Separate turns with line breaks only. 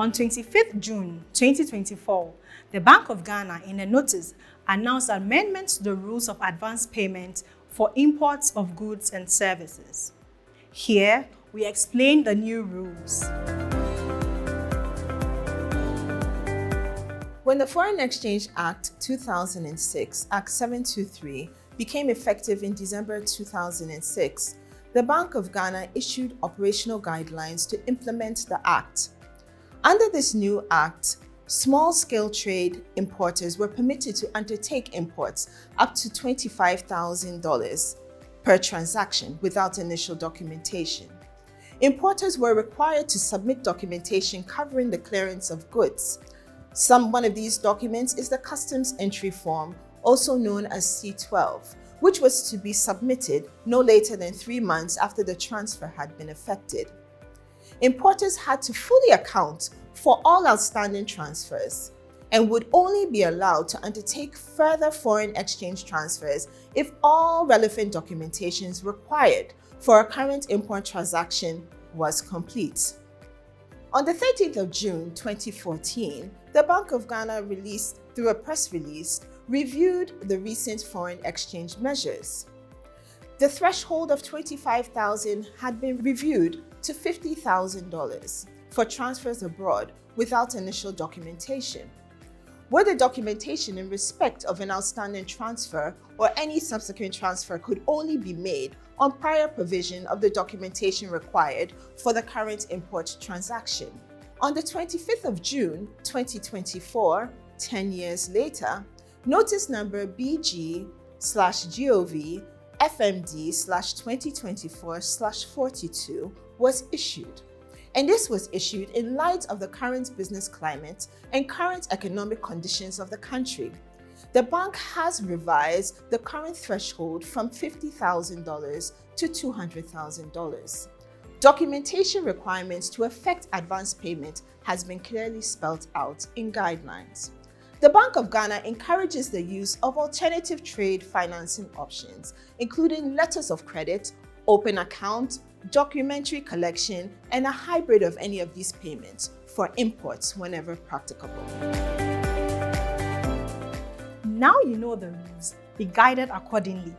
On 25th June 2024, the Bank of Ghana, in a notice, announced amendments to the rules of advance payment for imports of goods and services. Here, we explain the new rules.
When the Foreign Exchange Act 2006, Act 723, became effective in December 2006, the Bank of Ghana issued operational guidelines to implement the Act. Under this new Act, small-scale trade importers were permitted to undertake imports up to $25,000 per transaction without initial documentation. Importers were required to submit documentation covering the clearance of goods. One of these documents is the Customs Entry Form, also known as C-12, which was to be submitted no later than 3 months after the transfer had been effected. Importers had to fully account for all outstanding transfers and would only be allowed to undertake further foreign exchange transfers if all relevant documentations required for a current import transaction was complete. On the 13th of June 2014, the Bank of Ghana released, through a press release, reviewed the recent foreign exchange measures. The threshold of $25,000 had been reviewed to $50,000 for transfers abroad without initial documentation, where the documentation in respect of an outstanding transfer or any subsequent transfer could only be made on prior provision of the documentation required for the current import transaction. On the 25th of June 2024, 10 years later, Notice number BG/GOV FMD/2024/42 was issued. And this was issued in light of the current business climate and current economic conditions of the country. The bank has revised the current threshold from $50,000 to $200,000. Documentation requirements to effect advance payment has been clearly spelled out in guidelines. The Bank of Ghana encourages the use of alternative trade financing options, including letters of credit, open account, documentary collection, and a hybrid of any of these payments for imports whenever practicable.
Now you know the rules. Be guided accordingly.